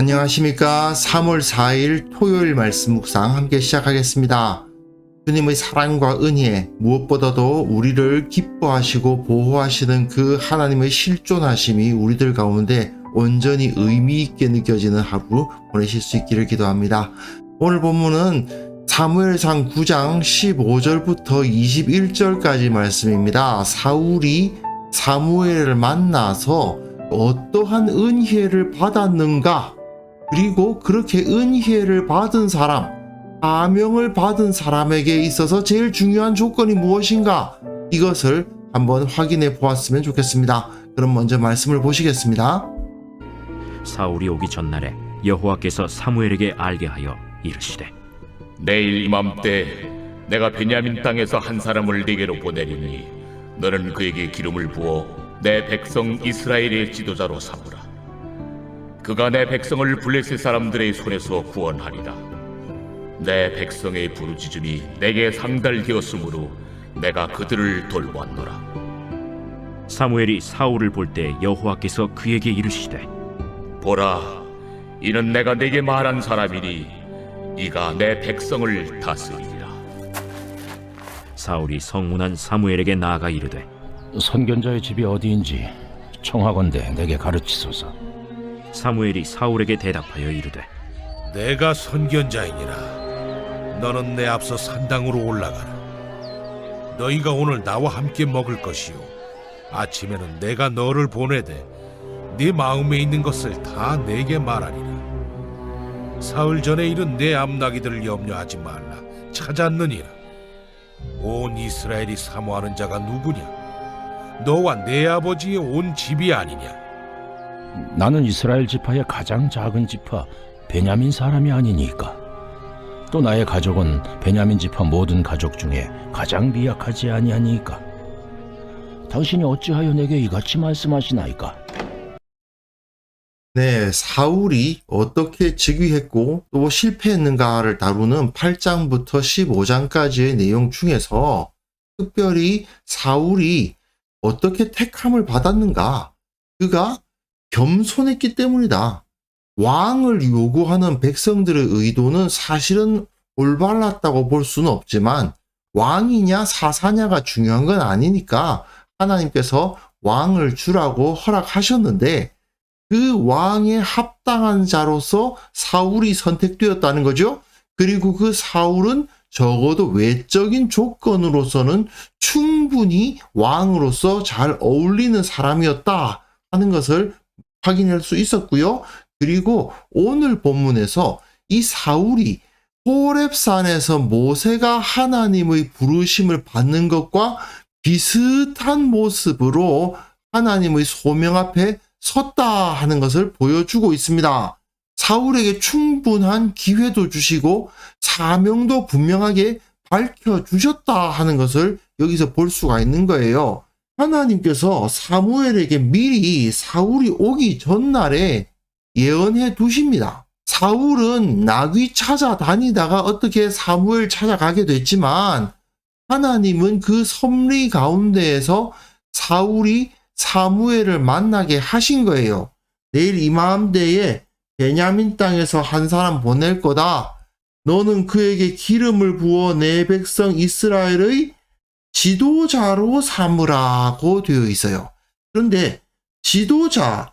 안녕하십니까. 3월 4일 토요일 말씀 묵상 함께 시작하겠습니다. 주님의 사랑과 은혜, 무엇보다도 우리를 기뻐하시고 보호하시는 그 하나님의 실존하심이 우리들 가운데 온전히 의미 있게 느껴지는 하루 보내실 수 있기를 기도합니다. 오늘 본문은 사무엘상 9장 15절부터 21절까지 말씀입니다. 사울이 사무엘을 만나서 어떠한 은혜를 받았는가, 그리고 그렇게 은혜를 받은 사람, 사명을 받은 사람에게 있어서 제일 중요한 조건이 무엇인가, 이것을 한번 확인해 보았으면 좋겠습니다. 그럼 먼저 말씀을 보시겠습니다. 사울이 오기 전날에 여호와께서 사무엘에게 알게 하여 이르시되, 내일 이맘때 내가 베냐민 땅에서 한 사람을 네게로 보내리니 너는 그에게 기름을 부어 내 백성 이스라엘의 지도자로 삼으라. 그가 내 백성을 블레셋 사람들의 손에서 구원하리라. 내 백성의 부르짖음이 내게 상달되었으므로 내가 그들을 돌보았노라. 사무엘이 사울을 볼 때 여호와께서 그에게 이르시되, 보라, 이는 내가 네게 말한 사람이니 이가 내 백성을 다스리리라. 사울이 성문한 사무엘에게 나아가 이르되, 선견자의 집이 어디인지 청하건대 내게 가르치소서. 사무엘이 사울에게 대답하여 이르되, 내가 선견자이니라. 너는 내 앞서 산당으로 올라가라. 너희가 오늘 나와 함께 먹을 것이요, 아침에는 내가 너를 보내되 네 마음에 있는 것을 다 내게 말하리라. 사흘 전에 이른 내 암나기들을 염려하지 말라. 찾았느니라. 온 이스라엘이 사모하는 자가 누구냐? 너와 내 아버지의 온 집이 아니냐? 나는 이스라엘 지파의 가장 작은 지파 베냐민 사람이 아니니까. 또 나의 가족은 베냐민 지파 모든 가족 중에 가장 미약하지 아니하니까. 당신이 어찌하여 내게 이같이 말씀하시나이까? 네, 사울이 어떻게 즉위했고 또 실패했는가를 다루는 8장부터 15장까지의 내용 중에서 특별히 사울이 어떻게 택함을 받았는가? 그가 겸손했기 때문이다. 왕을 요구하는 백성들의 의도는 사실은 올바랐다고 볼 수는 없지만 왕이냐 사사냐가 중요한 건 아니니까 하나님께서 왕을 주라고 허락하셨는데 그 왕에 합당한 자로서 사울이 선택되었다는 거죠. 그리고 그 사울은 적어도 외적인 조건으로서는 충분히 왕으로서 잘 어울리는 사람이었다 하는 것을 확인할 수 있었고요. 그리고 오늘 본문에서 이 사울이 호렙산에서 모세가 하나님의 부르심을 받는 것과 비슷한 모습으로 하나님의 소명 앞에 섰다 하는 것을 보여주고 있습니다. 사울에게 충분한 기회도 주시고 사명도 분명하게 밝혀주셨다 하는 것을 여기서 볼 수가 있는 거예요. 하나님께서 사무엘에게 미리 사울이 오기 전날에 예언해 두십니다. 사울은 나귀 찾아다니다가 어떻게 사무엘 찾아가게 됐지만 하나님은 그 섭리 가운데에서 사울이 사무엘을 만나게 하신 거예요. 내일 이맘때에 베냐민 땅에서 한 사람 보낼 거다. 너는 그에게 기름을 부어 내 백성 이스라엘의 지도자로 삼으라고 되어 있어요. 그런데 지도자,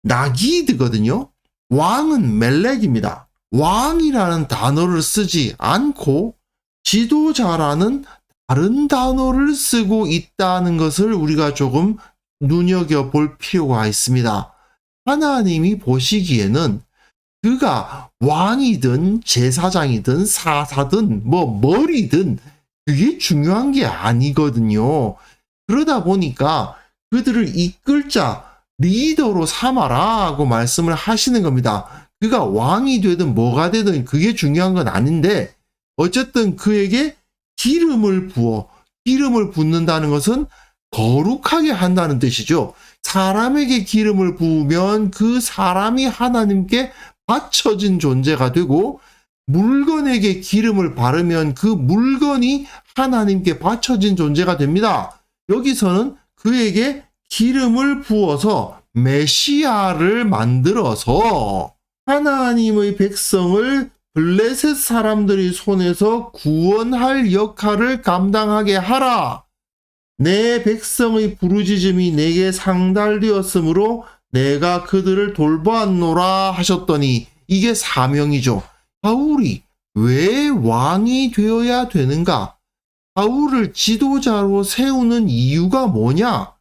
나기드거든요. 왕은 멜렉입니다. 왕이라는 단어를 쓰지 않고 지도자라는 다른 단어를 쓰고 있다는 것을 우리가 조금 눈여겨볼 필요가 있습니다. 하나님이 보시기에는 그가 왕이든 제사장이든 사사든 머리든 그게 중요한 게 아니거든요. 그러다 보니까 그들을 이끌 자, 리더로 삼아라 하고 말씀을 하시는 겁니다. 그가 왕이 되든 뭐가 되든 그게 중요한 건 아닌데 어쨌든 그에게 기름을 붓는다는 것은 거룩하게 한다는 뜻이죠. 사람에게 기름을 부으면 그 사람이 하나님께 바쳐진 존재가 되고 물건에게 기름을 바르면 그 물건이 하나님께 바쳐진 존재가 됩니다. 여기서는 그에게 기름을 부어서 메시아를 만들어서 하나님의 백성을 블레셋 사람들의 손에서 구원할 역할을 감당하게 하라. 내 백성의 부르짖음이 내게 상달되었으므로 내가 그들을 돌보았노라 하셨더니, 이게 사명이죠. 사울이 왜 왕이 되어야 되는가? 사울을 지도자로 세우는 이유가 뭐냐?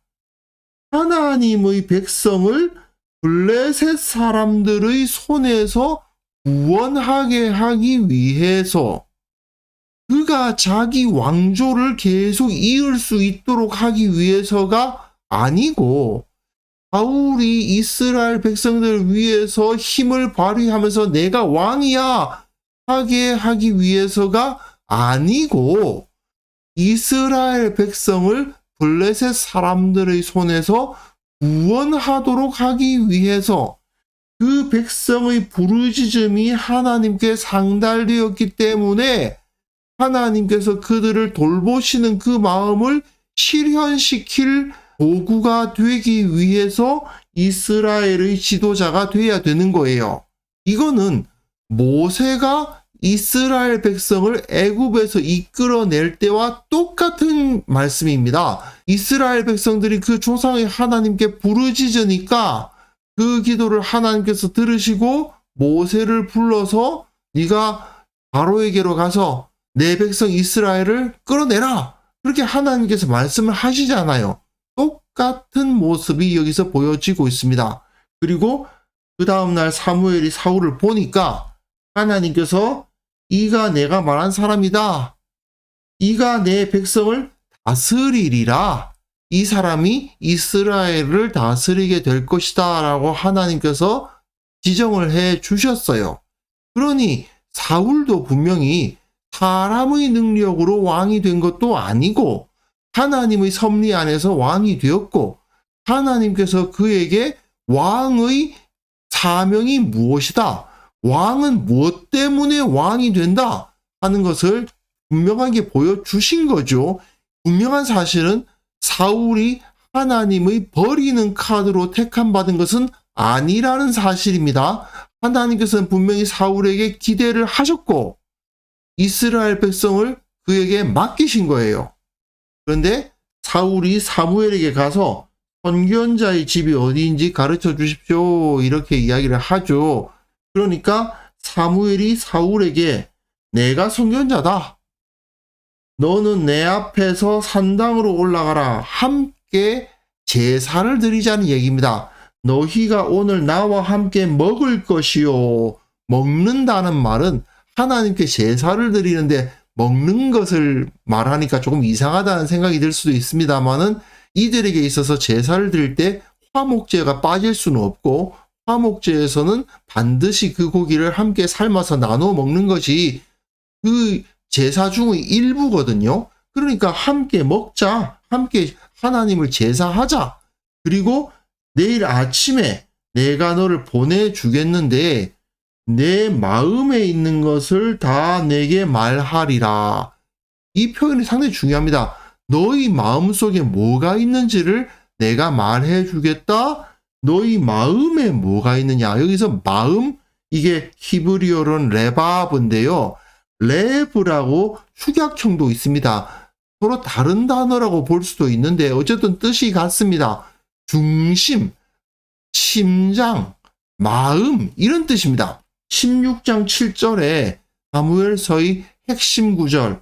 하나님의 백성을 블레셋 사람들의 손에서 구원하게 하기 위해서, 그가 자기 왕조를 계속 이을 수 있도록 하기 위해서가 아니고, 사울이 이스라엘 백성들을 위해서 힘을 발휘하면서 내가 왕이야 하게 하기 위해서가 아니고, 이스라엘 백성을 블레셋 사람들의 손에서 구원하도록 하기 위해서, 그 백성의 부르짖음이 하나님께 상달되었기 때문에 하나님께서 그들을 돌보시는 그 마음을 실현시킬 도구가 되기 위해서 이스라엘의 지도자가 돼야 되는 거예요. 이거는 모세가 이스라엘 백성을 애굽에서 이끌어낼 때와 똑같은 말씀입니다. 이스라엘 백성들이 그 조상의 하나님께 부르짖으니까 그 기도를 하나님께서 들으시고 모세를 불러서 네가 바로에게로 가서 내 백성 이스라엘을 끌어내라, 그렇게 하나님께서 말씀을 하시잖아요. 똑같은 모습이 여기서 보여지고 있습니다. 그리고 그 다음날 사무엘이 사울을 보니까 하나님께서 이가 내가 말한 사람이다, 이가 내 백성을 다스리리라, 이 사람이 이스라엘을 다스리게 될 것이다 라고 하나님께서 지정을 해 주셨어요. 그러니 사울도 분명히 사람의 능력으로 왕이 된 것도 아니고 하나님의 섭리 안에서 왕이 되었고, 하나님께서 그에게 왕의 사명이 무엇이다, 왕은 무엇 때문에 왕이 된다 하는 것을 분명하게 보여주신 거죠. 분명한 사실은 사울이 하나님의 버리는 카드로 택함받은 것은 아니라는 사실입니다. 하나님께서는 분명히 사울에게 기대를 하셨고 이스라엘 백성을 그에게 맡기신 거예요. 그런데 사울이 사무엘에게 가서 선견자의 집이 어디인지 가르쳐 주십시오 이렇게 이야기를 하죠. 그러니까 사무엘이 사울에게 내가 선견자다, 너는 내 앞에서 산당으로 올라가라, 함께 제사를 드리자는 얘기입니다. 너희가 오늘 나와 함께 먹을 것이요. 먹는다는 말은 하나님께 제사를 드리는데 먹는 것을 말하니까 조금 이상하다는 생각이 들 수도 있습니다만은, 이들에게 있어서 제사를 드릴 때 화목제가 빠질 수는 없고 화목제에서는 반드시 그 고기를 함께 삶아서 나눠 먹는 것이 그 제사 중의 일부거든요. 그러니까 함께 먹자, 함께 하나님을 제사하자, 그리고 내일 아침에 내가 너를 보내주겠는데 내 마음에 있는 것을 다 내게 말하리라. 이 표현이 상당히 중요합니다. 너희 마음속에 뭐가 있는지를 내가 말해 주겠다. 너희 마음에 뭐가 있느냐. 여기서 마음, 이게 히브리어로는 레바브인데요. 레브라고 축약형도 있습니다. 서로 다른 단어라고 볼 수도 있는데 어쨌든 뜻이 같습니다. 중심, 심장, 마음, 이런 뜻입니다. 16장 7절에 사무엘서의 핵심 구절,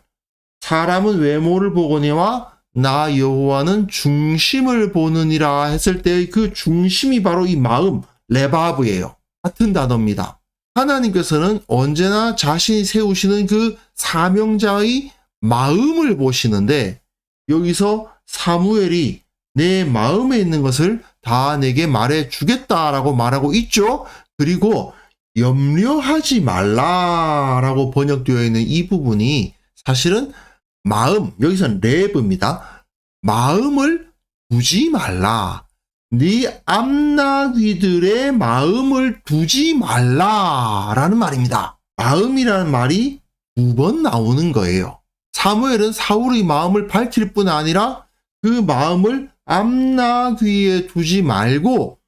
사람은 외모를 보거니와 나 여호와는 중심을 보느니라 했을 때의 그 중심이 바로 이 마음, 레바브예요. 같은 단어입니다. 하나님께서는 언제나 자신이 세우시는 그 사명자의 마음을 보시는데, 여기서 사무엘이 내 마음에 있는 것을 다 내게 말해 주겠다라고 말하고 있죠. 그리고 염려하지 말라라고 번역되어 있는 이 부분이 사실은 마음, 여기서는 레브입니다. 마음을 두지 말라. 네 암나귀들의 마음을 두지 말라라는 말입니다. 마음이라는 말이 2번 나오는 거예요. 사무엘은 사울의 마음을 밝힐 뿐 아니라 그 마음을 암나귀에 두지 말고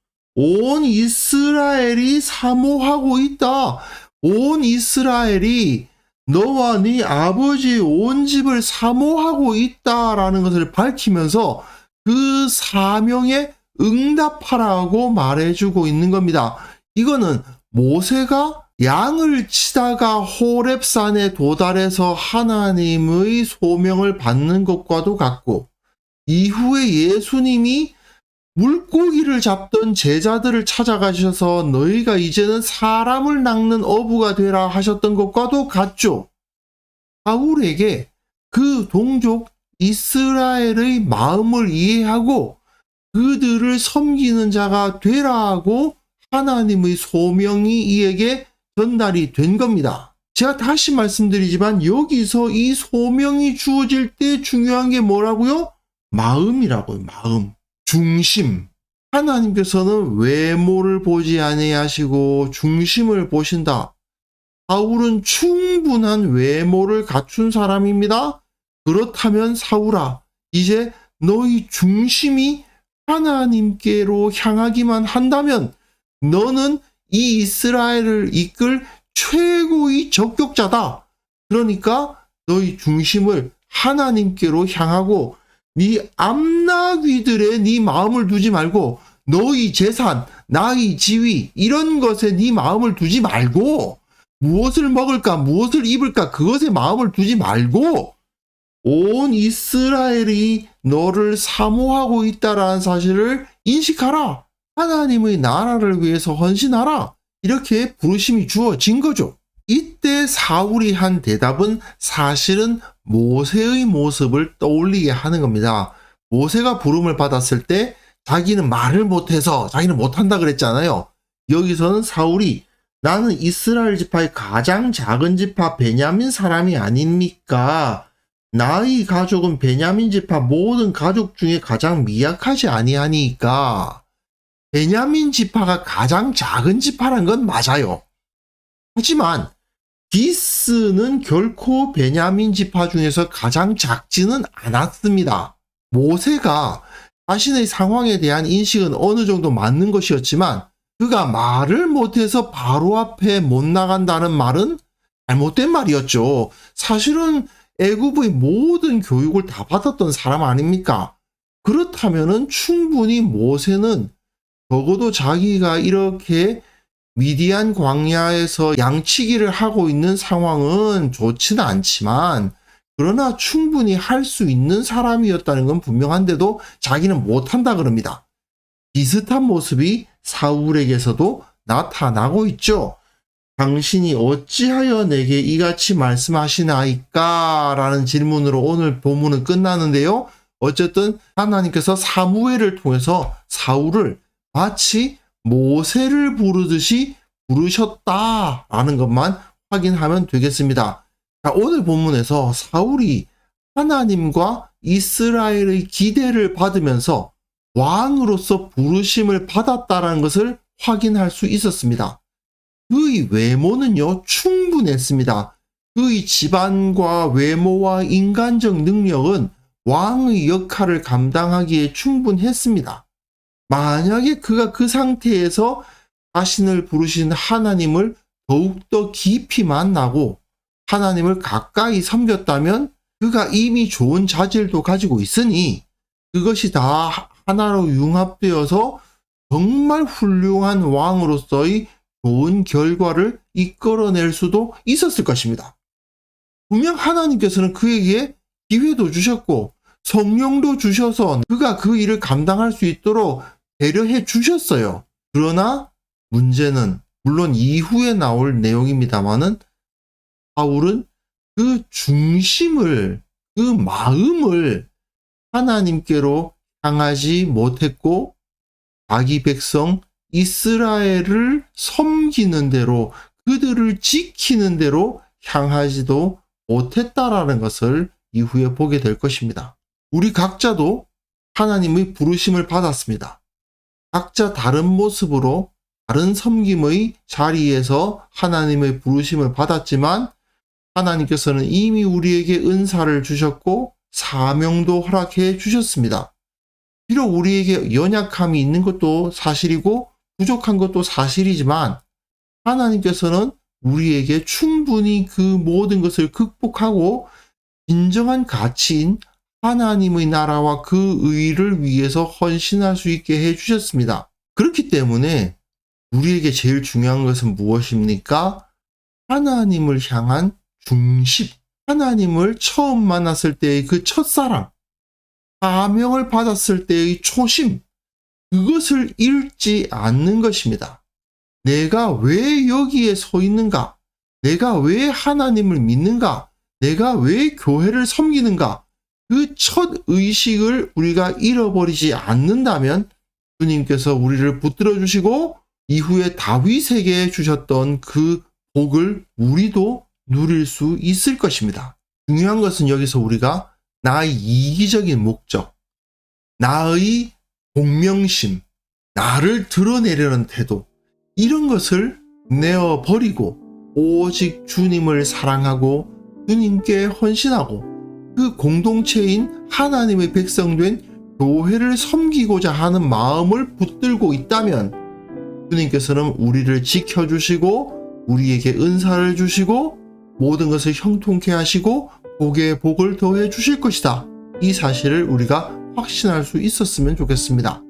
온 이스라엘이 사모하고 있다. 온 이스라엘이 너와 네 아버지의 온 집을 사모하고 있다라는 것을 밝히면서 그 사명에 응답하라고 말해주고 있는 겁니다. 이거는 모세가 양을 치다가 호렙산에 도달해서 하나님의 소명을 받는 것과도 같고, 이후에 예수님이 물고기를 잡던 제자들을 찾아가셔서 너희가 이제는 사람을 낚는 어부가 되라 하셨던 것과도 같죠. 바울에게 그 동족 이스라엘의 마음을 이해하고 그들을 섬기는 자가 되라고 하나님의 소명이 이에게 전달이 된 겁니다. 제가 다시 말씀드리지만 여기서 이 소명이 주어질 때 중요한 게 뭐라고요? 마음이라고요. 마음. 중심. 하나님께서는 외모를 보지 아니하시고 중심을 보신다. 사울은 충분한 외모를 갖춘 사람입니다. 그렇다면 사울아, 이제 너희 중심이 하나님께로 향하기만 한다면 너는 이 이스라엘을 이끌 최고의 적격자다. 그러니까 너희 중심을 하나님께로 향하고 네 앞나귀들에 네 마음을 두지 말고 너희 재산, 나의 지위 이런 것에 네 마음을 두지 말고 무엇을 먹을까, 무엇을 입을까 그것에 마음을 두지 말고 온 이스라엘이 너를 사모하고 있다라는 사실을 인식하라. 하나님의 나라를 위해서 헌신하라. 이렇게 부르심이 주어진 거죠. 이때 사울이 한 대답은 사실은 모세의 모습을 떠올리게 하는 겁니다. 모세가 부름을 받았을 때 자기는 말을 못해서 자기는 못한다 그랬잖아요. 여기서는 사울이 나는 이스라엘 지파의 가장 작은 지파 베냐민 사람이 아닙니까? 나의 가족은 베냐민 지파 모든 가족 중에 가장 미약하지 아니하니까 베냐민 지파가 가장 작은 지파란 건 맞아요. 하지만 기스는 결코 베냐민 지파 중에서 가장 작지는 않았습니다. 모세가 자신의 상황에 대한 인식은 어느 정도 맞는 것이었지만 그가 말을 못해서 바로 앞에 못 나간다는 말은 잘못된 말이었죠. 사실은 애굽의 모든 교육을 다 받았던 사람 아닙니까? 그렇다면은 충분히 모세는 적어도 자기가 이렇게 미디안 광야에서 양치기를 하고 있는 상황은 좋지는 않지만 그러나 충분히 할 수 있는 사람이었다는 건 분명한데도 자기는 못한다 그럽니다. 비슷한 모습이 사울에게서도 나타나고 있죠. 당신이 어찌하여 내게 이같이 말씀하시나이까? 라는 질문으로 오늘 본문은 끝나는데요. 어쨌든 하나님께서 사무엘을 통해서 사울을 마치 모세를 부르듯이 부르셨다라는 것만 확인하면 되겠습니다. 자, 오늘 본문에서 사울이 하나님과 이스라엘의 기대를 받으면서 왕으로서 부르심을 받았다라는 것을 확인할 수 있었습니다. 그의 외모는요, 충분했습니다. 그의 집안과 외모와 인간적 능력은 왕의 역할을 감당하기에 충분했습니다. 만약에 그가 그 상태에서 자신을 부르신 하나님을 더욱더 깊이 만나고 하나님을 가까이 섬겼다면 그가 이미 좋은 자질도 가지고 있으니 그것이 다 하나로 융합되어서 정말 훌륭한 왕으로서의 좋은 결과를 이끌어낼 수도 있었을 것입니다. 분명 하나님께서는 그에게 기회도 주셨고 성령도 주셔서 그가 그 일을 감당할 수 있도록 배려해 주셨어요. 그러나 문제는 물론 이후에 나올 내용입니다만은 사울은 그 중심을, 그 마음을 하나님께로 향하지 못했고 자기 백성 이스라엘을 섬기는 대로 그들을 지키는 대로 향하지도 못했다라는 것을 이후에 보게 될 것입니다. 우리 각자도 하나님의 부르심을 받았습니다. 각자 다른 모습으로 다른 섬김의 자리에서 하나님의 부르심을 받았지만 하나님께서는 이미 우리에게 은사를 주셨고 사명도 허락해 주셨습니다. 비록 우리에게 연약함이 있는 것도 사실이고 부족한 것도 사실이지만 하나님께서는 우리에게 충분히 그 모든 것을 극복하고 진정한 가치인 하나님의 나라와 그 의를 위해서 헌신할 수 있게 해주셨습니다. 그렇기 때문에 우리에게 제일 중요한 것은 무엇입니까? 하나님을 향한 중심, 하나님을 처음 만났을 때의 그 첫사랑, 사명을 받았을 때의 초심, 그것을 잃지 않는 것입니다. 내가 왜 여기에 서 있는가? 내가 왜 하나님을 믿는가? 내가 왜 교회를 섬기는가? 그 첫 의식을 우리가 잃어버리지 않는다면 주님께서 우리를 붙들어 주시고 이후에 다윗에게 주셨던 그 복을 우리도 누릴 수 있을 것입니다. 중요한 것은 여기서 우리가 나의 이기적인 목적, 나의 공명심, 나를 드러내려는 태도, 이런 것을 내어버리고 오직 주님을 사랑하고 주님께 헌신하고 그 공동체인 하나님의 백성된 교회를 섬기고자 하는 마음을 붙들고 있다면 주님께서는 우리를 지켜주시고 우리에게 은사를 주시고 모든 것을 형통케 하시고 복에 복을 더해 주실 것이다. 이 사실을 우리가 확신할 수 있었으면 좋겠습니다.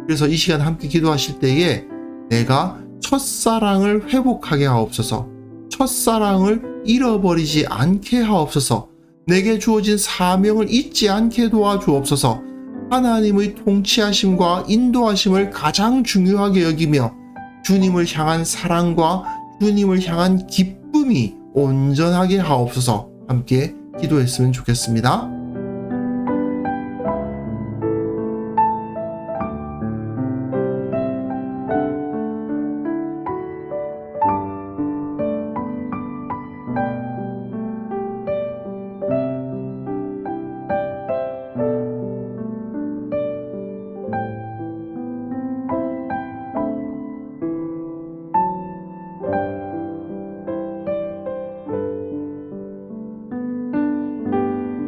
그래서 이 시간 함께 기도하실 때에 내가 첫사랑을 회복하게 하옵소서, 첫사랑을 잃어버리지 않게 하옵소서, 내게 주어진 사명을 잊지 않게 도와주옵소서, 하나님의 통치하심과 인도하심을 가장 중요하게 여기며 주님을 향한 사랑과 주님을 향한 기쁨이 온전하게 하옵소서. 함께 기도했으면 좋겠습니다.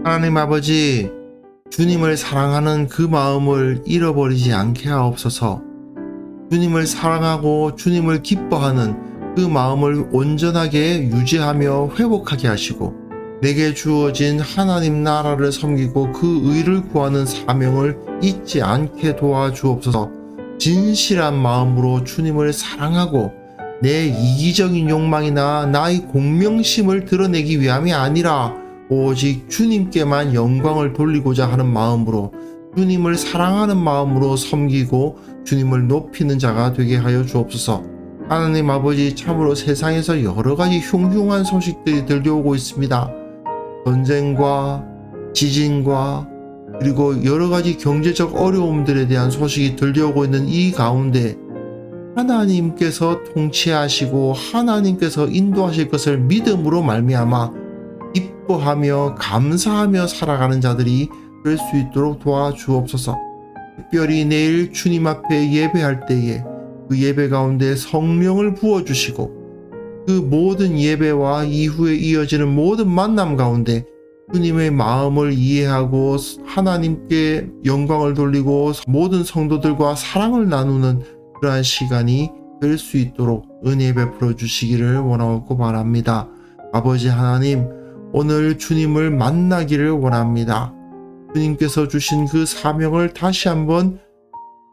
하나님 아버지, 주님을 사랑하는 그 마음을 잃어버리지 않게 하옵소서. 주님을 사랑하고 주님을 기뻐하는 그 마음을 온전하게 유지하며 회복하게 하시고 내게 주어진 하나님 나라를 섬기고 그 의를 구하는 사명을 잊지 않게 도와주옵소서. 진실한 마음으로 주님을 사랑하고 내 이기적인 욕망이나 나의 공명심을 드러내기 위함이 아니라 오직 주님께만 영광을 돌리고자 하는 마음으로 주님을 사랑하는 마음으로 섬기고 주님을 높이는 자가 되게 하여 주옵소서. 하나님 아버지, 참으로 세상에서 여러 가지 흉흉한 소식들이 들려오고 있습니다. 전쟁과 지진과 그리고 여러 가지 경제적 어려움들에 대한 소식이 들려오고 있는 이 가운데 하나님께서 통치하시고 하나님께서 인도하실 것을 믿음으로 말미암아 기뻐하며 감사하며 살아가는 자들이 될 수 있도록 도와주옵소서. 특별히 내일 주님 앞에 예배할 때에 그 예배 가운데 성령을 부어주시고 그 모든 예배와 이후에 이어지는 모든 만남 가운데 주님의 마음을 이해하고 하나님께 영광을 돌리고 모든 성도들과 사랑을 나누는 그러한 시간이 될 수 있도록 은혜 베풀어 주시기를 원하고 바랍니다. 아버지 하나님, 오늘 주님을 만나기를 원합니다. 주님께서 주신 그 사명을 다시 한번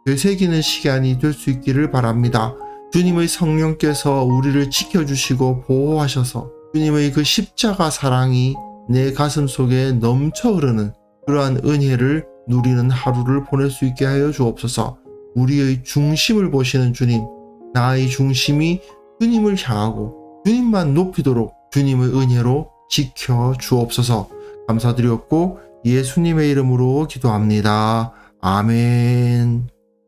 되새기는 시간이 될 수 있기를 바랍니다. 주님의 성령께서 우리를 지켜주시고 보호하셔서 주님의 그 십자가 사랑이 내 가슴 속에 넘쳐 흐르는 그러한 은혜를 누리는 하루를 보낼 수 있게 하여 주옵소서. 우리의 중심을 보시는 주님, 나의 중심이 주님을 향하고 주님만 높이도록 주님의 은혜로 지켜 주옵소서. 감사드렸고 예수님의 이름으로 기도합니다. 아멘.